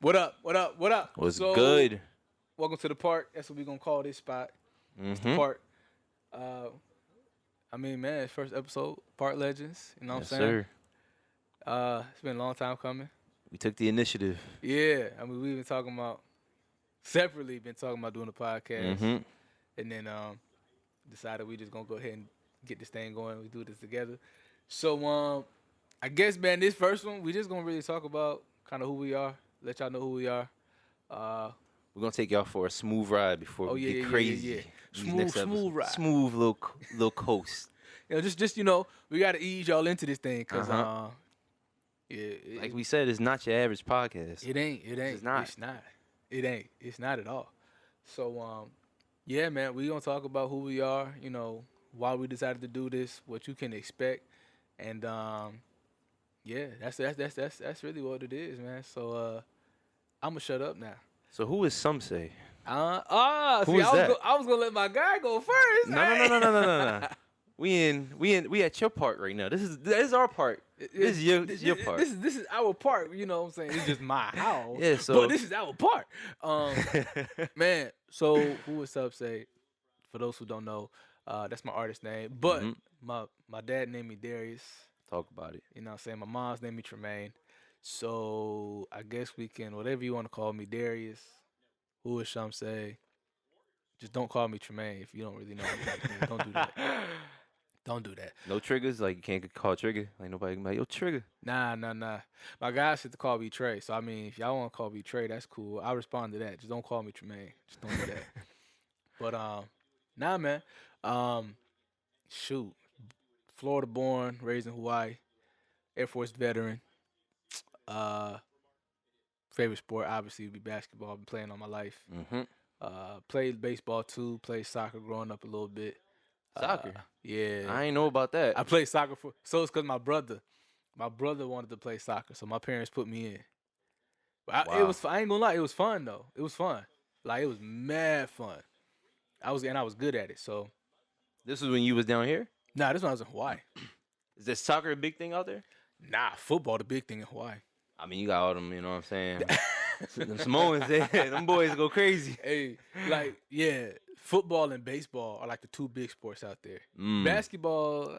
What up? What up? What up? What's good? Welcome to the park. That's what we're gonna call this spot. It's the Mm-hmm. park. Uh, I mean, man, it's first episode, Park Legends. You know what I'm Yes, saying? sir. It's been a long time coming. We took the initiative. Yeah, I mean, we've been talking about separately, been talking about doing a podcast, Mm-hmm. and then decided we just gonna go ahead and get this thing going. We do this together. So I guess, man, this first one, we just gonna really talk about kind of who we are, let y'all know who we are. Uh, We're gonna take y'all for a smooth ride before oh we yeah, get yeah, crazy. yeah, yeah. These Smooth, next smooth episodes. ride. Smooth little coast. Just we gotta ease y'all into this thing, cause Uh-huh. yeah, Like we said, it's not your average podcast. it ain't, It's not. it's not, it ain't, it's not at all. So yeah, man, we gonna talk about who we are, why we decided to do this, what you can expect, and yeah, that's really what it is, man. So I'm gonna shut up now. So who is some say? See, Who is that? I was gonna let my guy go first. No. We at your part right now. This is our part. This is your part. This is our part. You know what I'm saying? It's just my house. Yeah, so- but this is our part. Man. So who is up? Say, for those who don't know, that's my artist name. But Mhm. my dad named me Darius. Talk about it. You know what I'm saying? My mom's named me Tremaine. So I guess we can whatever you want to call me, Darius. Who is some say? Just don't call me Tremaine if you don't really know me. Don't do that. Don't do that. No triggers. Like you can't get called trigger. Like nobody can be like, yo, trigger. Nah. My guys said to call me Trey. So I mean, if y'all want to call me Trey, that's cool. I'll respond to that. Just don't call me Tremaine. Just don't do that. But nah, man. Shoot. Florida born, raised in Hawaii, Air Force veteran. Uh, favorite sport obviously would be basketball. Been playing all my life. Mm-hmm. Played baseball too. Played soccer growing up a little bit. Soccer? Yeah. I ain't know about that. I played soccer so it's because my brother wanted to play soccer, so my parents put me in. But Wow. I ain't gonna lie, it was fun though. It was fun. Like it was mad fun. I was good at it. So This was when you was down here. this one I was in Hawaii. Is this soccer a big thing out there? Nah, football the big thing in Hawaii. I mean, you got all them, you know what I'm saying? Them Samoans, them boys go crazy. Hey, like yeah, football and baseball are like the two big sports out there. Mm, Basketball,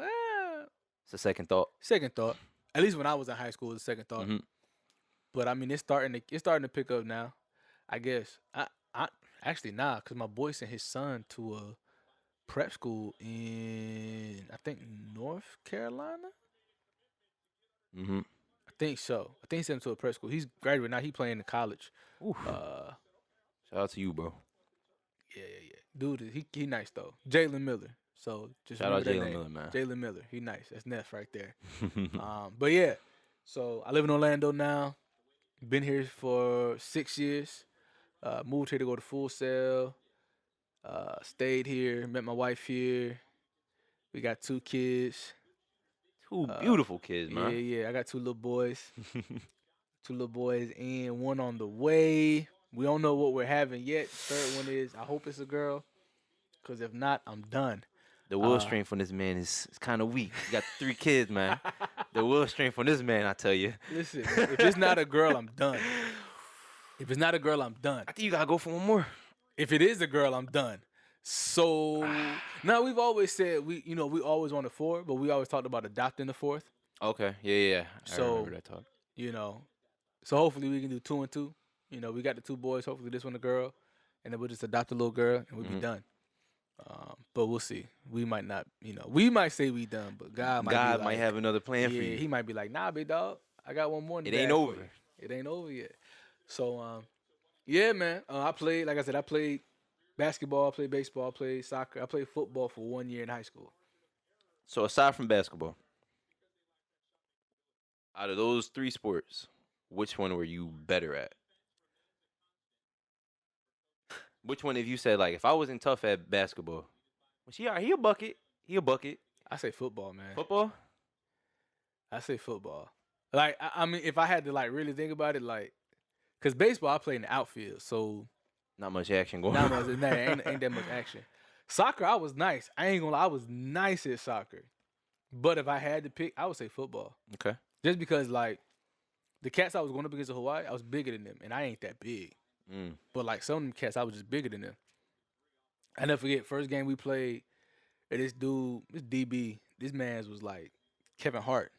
it's a second thought. second thought. At least when I was in high school, it was a second thought. Mhm. But I mean, it's starting to pick up now. I guess. I actually cause my boy sent his son to a prep school in I think North Carolina. Mm-hmm. I think so. I think he sent him to a prep school. He's graduated now. He playing in college. Oof. Uh, Shout out to you, bro. yeah. Dude, he nice though. Jalen Miller. So just Shout out remember that Jalen name. Miller, man. Jalen Miller. He nice. That's Neff right there. But yeah. So I live in Orlando now. Been here for 6 years. Moved here to go to Full Sail. Stayed here. Met my wife here. We got 2 kids. Two beautiful kids, man. Yeah. I got 2 little boys. 2 little boys and one on the way. We don't know what we're having yet. Third one is I hope it's a girl. Cause if not, I'm done. The will strength on this man is kind of weak. You got 3 kids, man. The will strength on this man, I tell you. Listen, if it's not a girl, I'm done. If it's not a girl, I'm done. I think you gotta go for one more. If it is a girl, I'm done. So now we've always said we always wanted 4, but we always talked about adopting the 4th. Okay, yeah. I So- remember that talk. So hopefully we can do 2 and 2. We got the 2 boys. Hopefully this one a girl, and then we'll just adopt a little girl and we'll be Mhm. done. But we'll see. We might not. We might say we done, but God might. God be might like, have another plan yeah, for you. he might be like, nah, big dog. I got one more. in the It ain't bag for over. you." It ain't over yet. So yeah, man. I played. Like I said, I played basketball. I played baseball. I played soccer. I played football for 1 year in high school. So aside from basketball, out of those 3 sports, which one were you better at? Which one, if you said like, if I wasn't tough at basketball, well, he a bucket. He a bucket. I say football, man. Football? I say football. Like I mean, if I had to like really think about it, like, cause baseball I play in the outfield, so Not much action going not on. much. Nah, ain't that much action. Soccer, I was nice. I ain't gonna lie, I was nice at soccer. But if I had to pick, I would say football. Okay. Just because, like, The cats I was going up against in Hawaii, I was bigger than them, and I ain't that big. Mm. But like some of them cats, I was just bigger than them. I never forget first game we played. And this dude, this DB, this man's was like Kevin Hart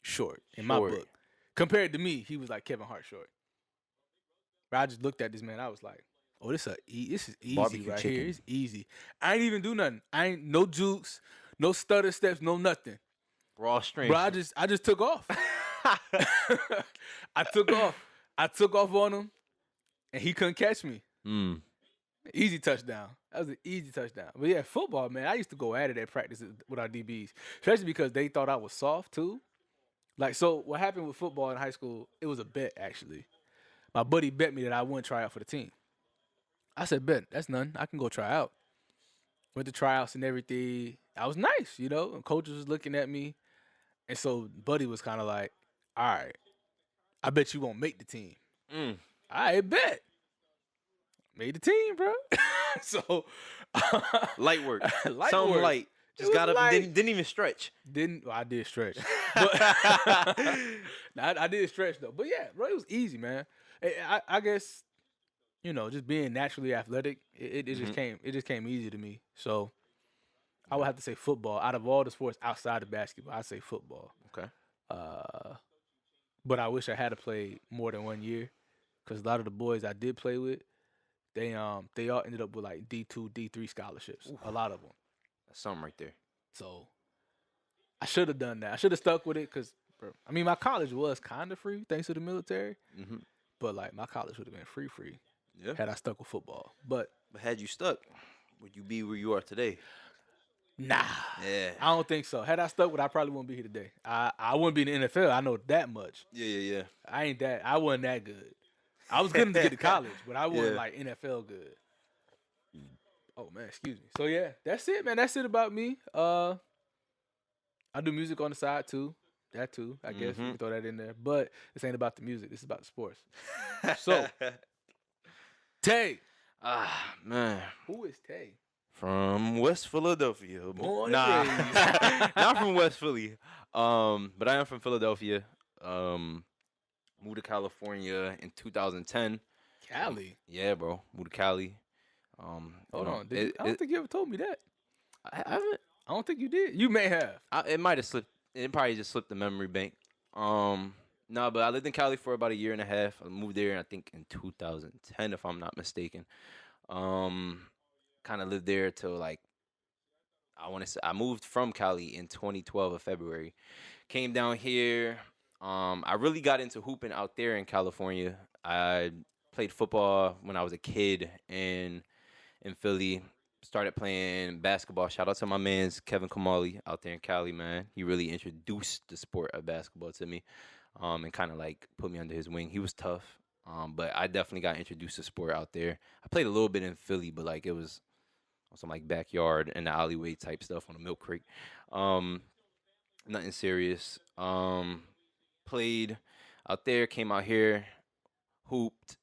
short in my Short. book. Compared to me, he was like Kevin Hart short. But I just looked at this man. I was like, oh, this is easy Barbecue right chicken. here. It's easy. I ain't even do nothing. I ain't no jukes, no stutter steps, no nothing. Raw strength. Bro, I just took off. I took off. I took off on him, and he couldn't catch me. Mm. Easy touchdown. That was an easy touchdown. But yeah, football, man. I used to go at it at practice with our DBs, especially because they thought I was soft too. Like, so what happened with football in high school? It was a bet actually. My buddy bet me that I wouldn't try out for the team. I said, bet, that's none. I can go try out. Went to tryouts and everything. I was nice, you know. And coaches was looking at me, and so Buddy was kind of like, all right, I bet you won't make the team. Mm. I bet. Made the team, bro. So Light work. Light Something work. light. It Just was got up. light. Didn't even stretch. Well, I did stretch. But I did stretch though. But yeah, bro, it was easy, man. I guess, you know, just being naturally athletic, it just came easy to me. So I would have to say football. Out of all the sports outside of basketball, I'd say football. Okay. But I wish I had played more than 1 year, because a lot of the boys I did play with, they all ended up with like D2, D3 scholarships. Oof. A lot of them. That's something right there. So I should have done that. I should have stuck with it because, I mean, my college was kind of free thanks to the military. Mm-hmm. But like my college would have been free Yeah. had I stuck with football. But But had you stuck, would you be where you are today? nah, Yeah. I don't think so. Had I stuck with it, I probably wouldn't be here today. I wouldn't be in the NFL. I know that much. Yeah. I wasn't that good. I was good enough to get to college, but I wasn't Yeah. like NFL good. Oh man, excuse me. So yeah, that's it, man. That's it about me. I do music on the side too. That too, I guess we can throw that in there. But this ain't about the music. This is about the sports. So, Tay. Man. Who is Tay? From West Philadelphia. Born and Nah. raised. Not from West Philly. But I am from Philadelphia. Moved to California in 2010. Cali. Yeah, bro. Moved to Cali. Hold on. I don't think you ever told me that. I haven't. I don't think you did. You may have. It might have slipped. It probably just slipped the memory bank. No, but I lived in Cali for about a year and a half. I moved there, I think, in 2010, if I'm not mistaken. Kind of lived there till like, I want to say, I moved from Cali in 2012 of February. Came down here. I really got into hooping out there in California. I played football when I was a kid in Philly. Started playing basketball. Shout out to my man's Kevin Kamali out there in Cali, man. He really introduced the sport of basketball to me, and kind of like put me under his wing. He was tough, but I definitely got introduced to sport out there. I played a little bit in Philly, but like it was on some like backyard and the alleyway type stuff on a milk crate. Nothing serious. Played out there, came out here, hooped.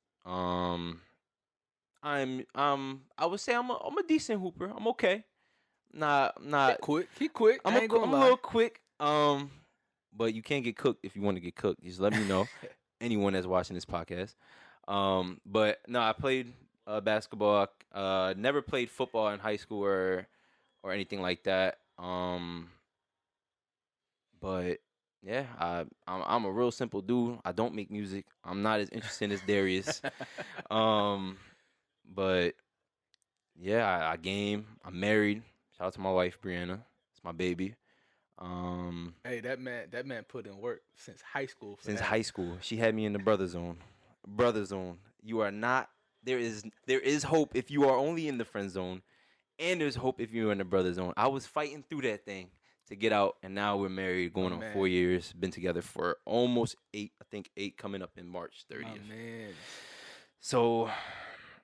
I would say I'm a decent hooper. I'm okay. Not He quick. I'm I ain't gonna a lie. little quick. But you can't get cooked if you want to get cooked. Just let me know. Anyone that's watching this podcast. But no, I played basketball. Never played football in high school or anything like that. But yeah, I'm a real simple dude. I don't make music. I'm not as interesting as Darius. But yeah, I game. I'm married. Shout out to my wife Brianna. It's my baby. Hey, that man put in work since high school. Since high school, she had me in the brother zone. Brother zone. You are not. There is hope if you are only in the friend zone, and there's hope if you're in the brother zone. I was fighting through that thing to get out, and now we're married, going on 4 years. Been together for almost 8. I think 8 coming up in March 30th. Oh man. So,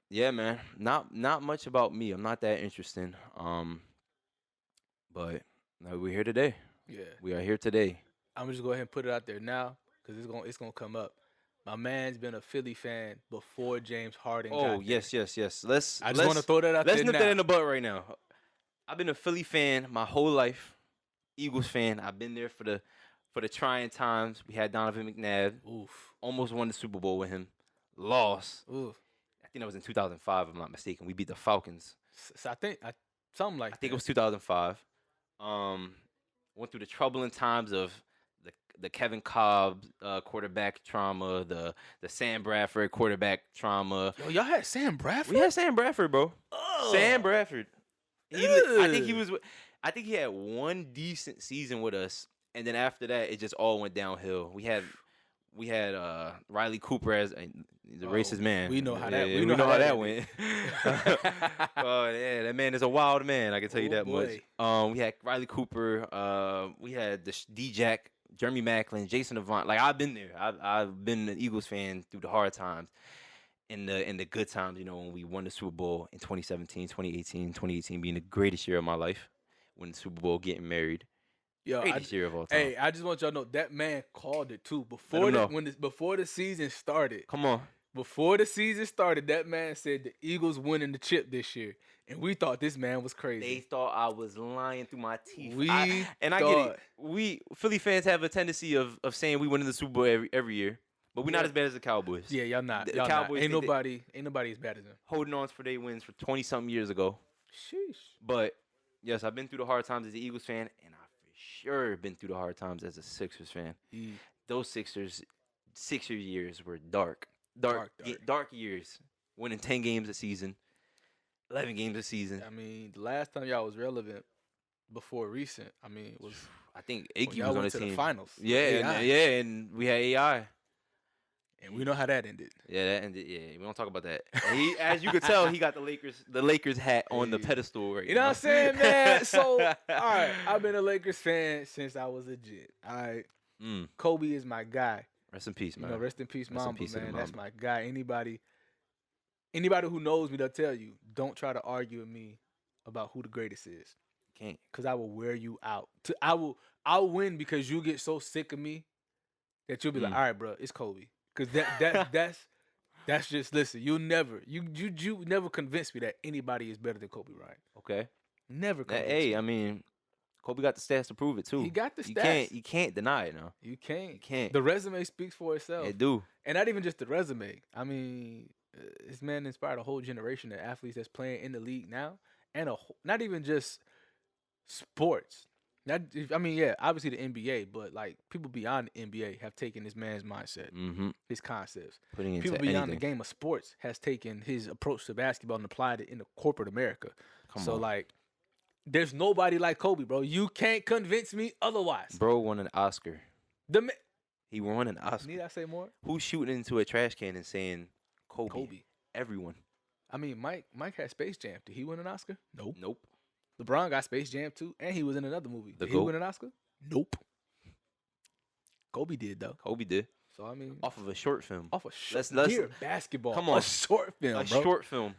yeah, man. Not much about me. I'm not that interesting. But no, we're here today. Yeah. We are here today. I'm gonna just go ahead and put it out there now because it's gonna come up. My man's been a Philly fan before James Harden. Oh, got yes. there. I just want to throw that out there Let's nip now. that in the butt right now. I've been a Philly fan my whole life. Eagles fan. I've been there for for the trying times. We had Donovan McNabb. Oof. Almost won the Super Bowl with him. Lost. Oof. I think that was in 2005, if I'm not mistaken. We beat the Falcons. So I think something like I think it that. was 2005. Went through the troubling times of the Kevin Cobb quarterback trauma, the Sam Bradford quarterback trauma. Yo, y'all had Sam Bradford. We had Sam Bradford, bro. Ugh. Sam Bradford. I think he Ugh. was. I think he had one decent season with us, and then after that, it just all went downhill. We had Riley Cooper as the racist man. we know how that- Yeah, we we know know how how that that went. Oh yeah, that man is a wild man. I can tell you Oh, that boy. much. We had Riley Cooper. We had the D-Jack, Jeremy Maclin, Jason Avant. Like I've been there. I've been an Eagles fan through the hard times. In the good times, you know, when we won the Super Bowl in 2017, 2018 being the greatest year of my life, winning the Super Bowl, getting married, Yo, greatest year of all time. hey, I just want y'all to know that man called it too him know. before the season started. Come on, Before the season started, that man said the Eagles winning the chip this year, and we thought this man was they crazy. thought I was lying through my teeth. We I get thought- it. We Philly fans have a tendency of saying we win in the Super Bowl every year, but we're not Yeah. as bad as the Cowboys. Yeah, y'all not. The Y'all Cowboys not. Ain't think they- nobody as bad as them. Holding on for their wins for 20-something years ago. Sheesh. But yes, I've been through the hard times as an Eagles fan, and I've for sure been through the hard times as a Sixers fan. Those Sixer years were dark. Dark. Dark years. Winning 10 games a season, 11 games a season. I mean, the last time y'all was relevant before recent, I mean, was I think when Iggy y'all was on went the to team. the finals. Yeah, AI. and we had AI. And we know how that ended. Yeah, that ended. Yeah, we don't talk about that. And he, as you could tell, he got the Lakers hat on the Hey. pedestal right now. You know what I'm saying, man? So, all right, I've been a Lakers fan since I was a jit. All right, Kobe is my guy. Rest in peace, You man. know, rest in peace, Rest in Mamba, peace to the man. That's Mamba. my guy. Anybody who knows me, they'll tell you, don't try to argue with me about who the greatest is, Can't. because I will wear you out. I'll win because you get so sick of me that you'll be like, all right, bro, it's Kobe. Because that's just, listen, you never convince me that anybody is better than Kobe Bryant. Okay. Never convince Hey, me. I mean, Kobe got the stats to prove it too. He got the stats. You can't deny it now. You can't. You can't. The resume speaks for itself. It do. And not even just the resume. I mean, this man inspired a whole generation of athletes that's playing in the league now, and not even just sports. Obviously the NBA, but like people beyond the NBA have taken this man's mindset, Mm-hmm. his concepts. Putting into People beyond anything. the game of sports has taken his approach to basketball and applied it in the corporate America. Come on. Like, there's nobody like Kobe, bro. You can't convince me otherwise. Bro won an Oscar. The man, He won an Oscar. need I say more? Who's shooting into a trash can and saying Kobe? Kobe. Everyone. I mean, Mike had Space Jam. Did he win an Oscar? Nope. Nope. LeBron got Space Jam too, and he was in another movie. The Did he GOAT. win an Oscar? Nope. Kobe did though. Kobe did. So I mean, Off of a short film. off a short let's- basketball. come a on. short film, A bro. short film.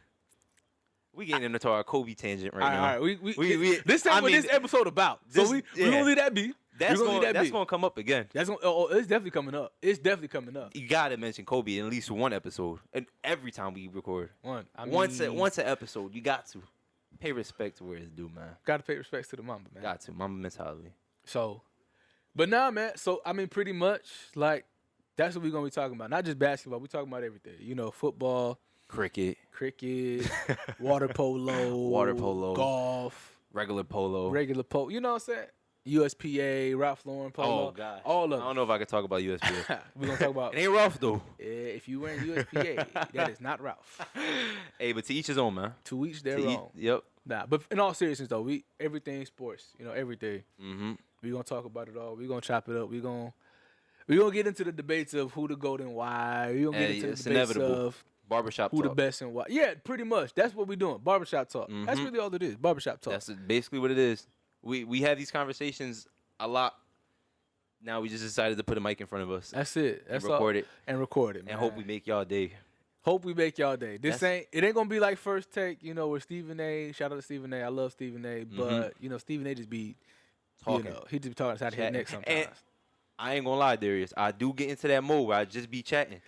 We getting into our Kobe tangent right all now. right, all right. We- this ain't I what mean, this episode about. this- So we yeah. gonna leave that be. That's gonna leave going that be. to come up again. That's gonna. Oh, it's definitely coming up. It's definitely coming up. You gotta mention Kobe in at least one episode, and every time we record, One. I mean, once an episode, you got to pay respect to where it's due, man. Gotta pay respects to the Mamba, man. Got to, Mamba mentality. So, but nah, man. So I mean, pretty much like that's what we're gonna be talking about. Not just basketball. We talking about everything. You know, football, Cricket, cricket, water polo, golf, regular polo. regular polo. You know what I'm saying? USPA, Ralph Lauren polo. Oh God, all I of don't it. know if I could talk about USPA. We're gonna talk about It ain't rough though. if you wearing USPA, that is not Ralph. Hey, but to each his own, man. To each their To each- own. Yep. Nah, but in all seriousness though, everything sports. You know, everything. Mm-hmm. We gonna talk about it all. We gonna chop it up. We gonna get into the debates of who the GOAT and why. We gonna get Hey, into the it's debates inevitable. of Barbershop who talk. the best and why. Yeah, pretty much. That's what we doing. Barbershop talk. That's Mhm. really all it is. Barbershop talk. That's basically what it is. We have these conversations a lot. Now we just decided to put a mic in front of us That's it. and That's all. record it And record it, man. and hope we make y'all day. Hope we make y'all day. This That's- ain't gonna be like First Take, you know, where Stephen A. Shout out to Stephen A. I love Stephen A. But you know, Stephen A. just be Talking. You know, he just be talking out of his Chatting. neck sometimes. And I ain't gonna lie, Darius. I do get into that mode where I just be chatting.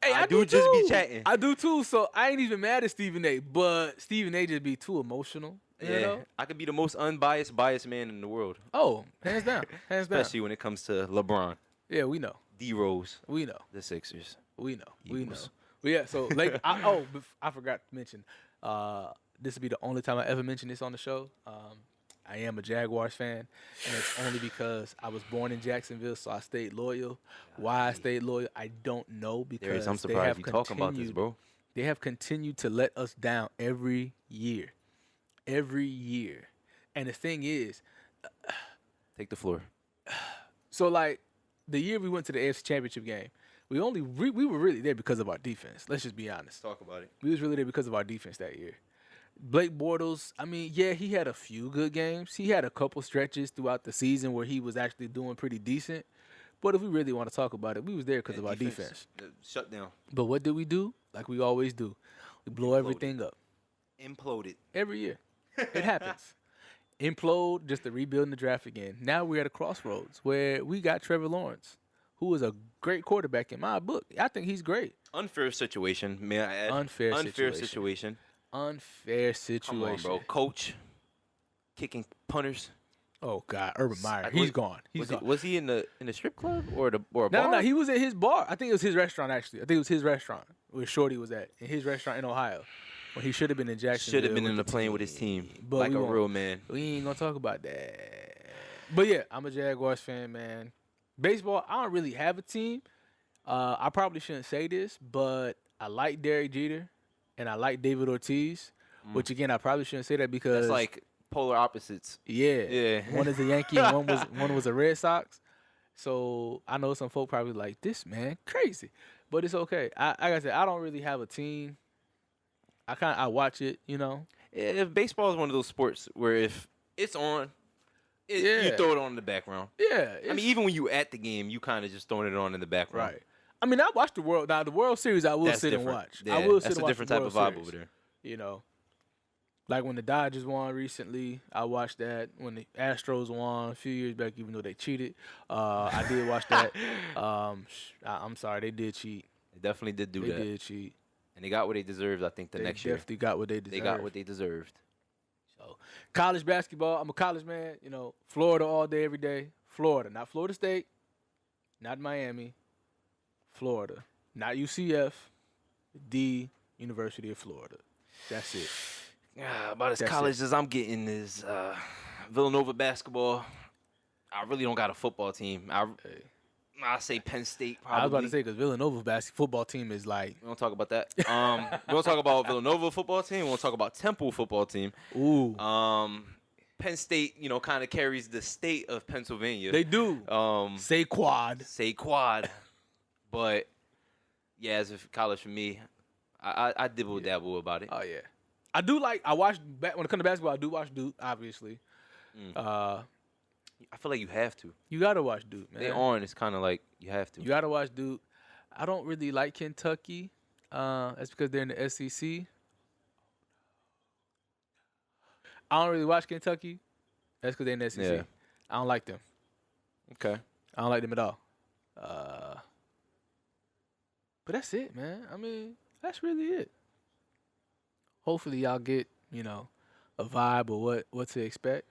Hey, I I do do just be too. chatting. I do too. So I ain't even mad at Stephen A. But Stephen A. just be too emotional You know? I could be the most biased man in the world, Oh, hands down, hands down. especially when it comes to LeBron, Yeah, we know, D Rose, we know, the Sixers. we know, we know. Eagles. But yeah, so like, I forgot to mention. This will be the only time I ever mention this on the show. I am a Jaguars fan, and it's only because I was born in Jacksonville, so I stayed loyal. Why I stayed loyal, I don't know, because I'm they surprised have you talking about this, continued- bro. They have continued to let us down every year. Every year. And the thing is, Take the floor. so like the year we went to the AFC Championship game, we were really there because of our defense. Let's just be honest. Talk about it. We was really there because of our defense that year. Blake Bortles, I mean, yeah, he had a few good games. He had a couple stretches throughout the season where he was actually doing pretty decent. But if we really want to talk about it, we was there because of our defense. Shut down. But what did we do? Like we always do. We blow everything up. Imploded. Every year. It happens. Implode just to rebuild in the draft again. Now we're at a crossroads where we got Trevor Lawrence, who is a great quarterback in my book. I think he's great. Unfair situation, may I add? Unfair situation. Unfair situation. Come on, bro. Coach kicking punters. Oh God, Urban Meyer. Like, He's gone. He's Was gone. he, was he in the strip club or a No, bar? no, he was at his bar. I think it was his restaurant, actually. I think it was his restaurant where Shorty was at, in his restaurant in Ohio. When he should have been in Jacksonville. Should have been in the the plane with his team, But like we a won't. real man. We ain't gonna talk about that. But yeah, I'm a Jaguars fan, man. Baseball, I don't really have a team. I probably shouldn't say this, but I like Derek Jeter and I like David Ortiz. Which again, I probably shouldn't say that because That's like polar opposites. yeah. One is a Yankee and one was a Red Sox. So I know some folk probably like this man crazy, but it's okay. Like I said, I don't really have a team. I watch it, you know. If baseball is one of those sports where if it's on, you Yeah. throw it on in the background. Yeah, I mean, even when you at the game, you kind of just throwing it on in the background. right. I mean, I watch the World Series. I will That's sit different. and watch. Yeah, I will sit that's and a watch different the type World of vibe Series, over there. You know, like when the Dodgers won recently, I watched that. When the Astros won a few years back, even though they cheated, I did watch that. I'm sorry, they did cheat. They definitely did do They that, did cheat. and they got what they deserved. I think the They next year definitely got what they deserved. they got what they deserved. So, college basketball. I'm a college man. You know, Florida all day, every day. Florida, not Florida State, not Miami. Florida, not UCF. The University of Florida. That's it. About as That's college as I'm getting is Villanova basketball. I really don't got a football team. I say Penn State probably. I was about to say because Villanova football team is like, We don't talk about that. We don't talk about Villanova football team. We won't talk about Temple football team. ooh, Penn State, kind of carries the state of Pennsylvania. they do. Say quad. Say quad, but yeah, as if college for me, I dibble dabble about it. Oh yeah, I do like. I watch when it comes to basketball. I do watch Duke, obviously. I feel like you have to. You gotta watch Duke, man. They on. It's kind of like you have to. You gotta watch Duke. I don't really like Kentucky. That's because they're in the SEC. I don't really watch Kentucky. That's because they're in the SEC. Yeah. I don't like them. Okay. I don't like them at all. But that's it, man. I mean, that's really it. Hopefully, y'all get a vibe of what to expect.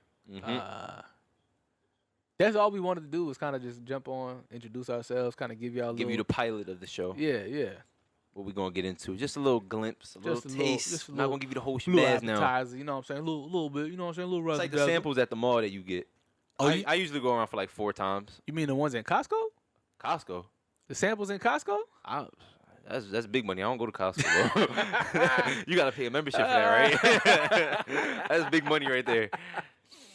That's all we wanted to do was kind of just jump on, introduce ourselves, kind of give y'all a Give you little, the pilot of the show. yeah. What we gonna get into? Just a little glimpse, a little Just a little- taste. just a Not little- gonna give you the whole Little shebaz now. appetizer, you know what I'm saying? A little bit, you know what I'm saying? A little It's like the razzle-dazzle. samples at the mall that you get. Oh, I usually go around for like 4 times. You mean the ones in Costco? Costco. The samples in Costco? That's big money. I don't go to Costco, bro. You gotta pay a membership for that, right? That's big money right there.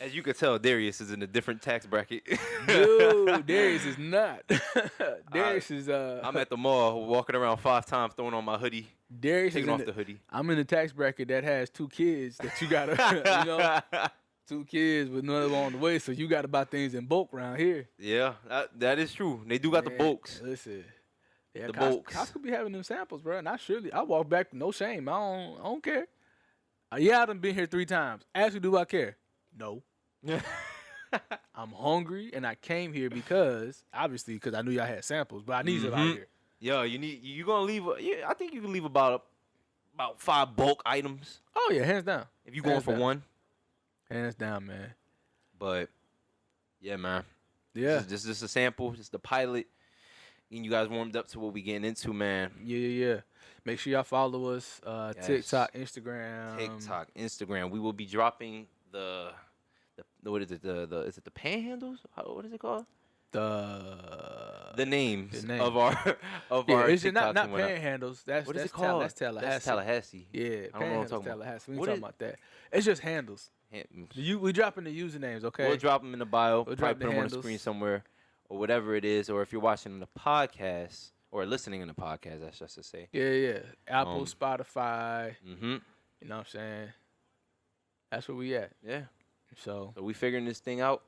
As you could tell, Darius is in a different tax bracket. Dude, Darius is not. Darius is I'm at the mall walking around 5 times, throwing on my hoodie, Darius taking is off in the hoodie. I'm in the tax bracket that has 2 kids that you gotta 2 kids with none along the way, so you gotta buy things in bulk around here. Yeah, that is true. They do got the Man, bulks. Listen. Yeah, The Costco, bulks. Costco be having them samples, bro. And I walk back with no shame. I don't care. Yeah, I done been here 3 times. Actually, do I care? No. I'm hungry, and I came here because I knew y'all had samples, but I need it out here. Yo, you gonna leave? I think you can leave about 5 bulk items Oh yeah, hands down. if you going Hands for down. one. Hands down, man. But yeah, man. Yeah. This is just a sample, just the pilot. And you guys warmed up to what we getting into, man. Yeah. Make sure y'all follow us. Yes. TikTok, Instagram. Instagram. We will be dropping the what is it? Is it the panhandles? What is it called? The names name. of our It's TikToks not and whatnot. panhandles. That's What is that's it called? That's Tallahassee. That's Tallahassee. Yeah, I don't know what I'm panhandles talking about. Tallahassee. We ain't What talking is- about that. It's just handles. We dropping the usernames, okay? We'll drop them in the bio. We'll Probably drop put the them on the handles. screen somewhere, or whatever it is. Or if you're watching the podcast or listening in the podcast, that's just to say. Yeah. Apple, Um, Spotify. Mm-hmm. You know what I'm saying? That's where we at. Yeah. So So we figuring this thing out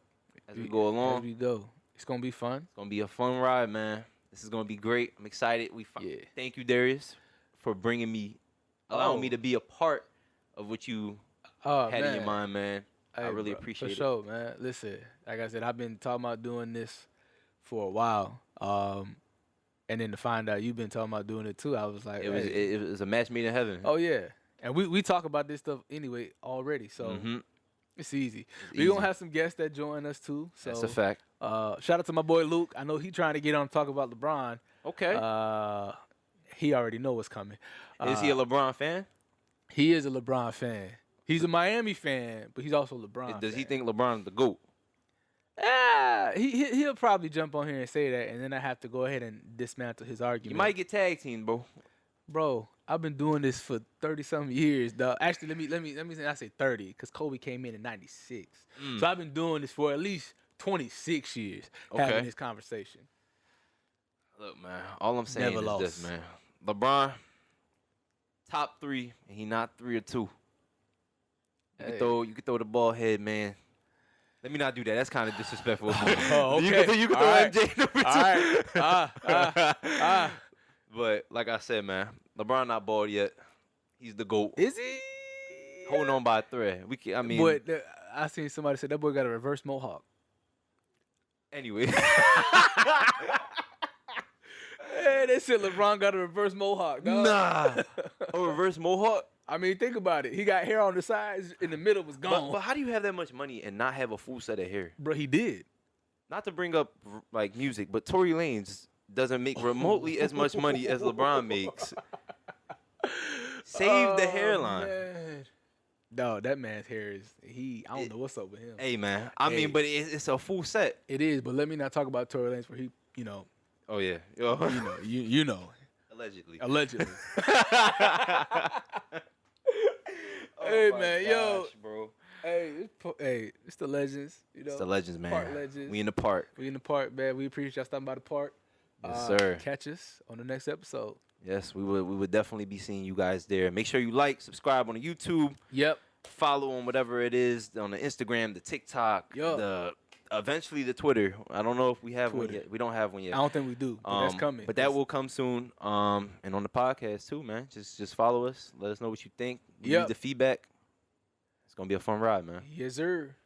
as we we- go as along. we go. It's gonna be fun. It's gonna be a fun ride, man. This is gonna be great. I'm excited. Yeah. Thank you, Darius, for bringing me, allowing me Oh. to be a part of what you Oh had man. in your mind, man. I Hey, really bro, appreciate for it. sure, man. Listen, like I said, I've been talking about doing this for a while. And then to find out you've been talking about doing it too, I was like, It was hey. it was a match made in heaven. Oh yeah. And we talk about this stuff anyway already, so Mhm. it's easy. It's We gonna easy. have some guests that join us too. So That's a fact. shout out to my boy Luke. I know he trying to get on and talk about LeBron. Okay. He already know what's coming. Is he a LeBron fan? He is a LeBron fan. He's a Miami fan, but he's also a LeBron. Does he fan. think LeBron's the GOAT? He'll probably jump on here and say that, and then I have to go ahead and dismantle his argument. You might get tag team, bro. Bro, I've been doing this for 30-something years, dog. Actually, let me say I say 30, because Kobe came in 96. Mm. So I've been doing this for at least 26 years, Okay. having this conversation. Look, man. All I'm saying Never is this, lost. man. LeBron, top 3, and he not 3 or 2. Hey. You can throw the ball head, man. Let me not do that. That's kind of disrespectful. Oh, You okay. can throw All right. MJ number 2. All right. But like I said, man, LeBron not bald yet. He's the GOAT. Is he? Holding on by a thread. I mean, Boy, I seen somebody say that boy got a reverse mohawk. anyway. Hey, they said LeBron got a reverse mohawk, dog. Nah. A reverse mohawk? I mean, think about it. He got hair on the sides, in the middle was gone. But how do you have that much money and not have a full set of hair? Bro, he did. Not to bring up like music, but Tory Lanez doesn't make remotely as much money as LeBron makes. Save the hairline. Man. No, that man's hair is I don't know what's up with him. Hey man, I Hey. mean, but it's a full set. It is, but let me not talk about Tory Lanez where he, Oh yeah, Yo. you know, Allegedly. allegedly. Oh Hey, my man, yo. gosh, bro. hey, it's the legends, It's the legends, man. Park legends. We in the park. We in the park, man. We appreciate y'all stopping by the park. Yes, sir. Catch us on the next episode. Yes, we would definitely be seeing you guys there. Make sure you like, subscribe on the YouTube, Yep. follow on whatever it is on the Instagram, the TikTok, Yo. eventually the Twitter. I don't know if we have one Twitter. yet. We don't have one yet. I don't think we do, but that's coming. But that will come soon. And on the podcast too, man. Just follow us. Let us know what you think. We Yep. need the feedback. It's gonna be a fun ride, man. Yes, sir.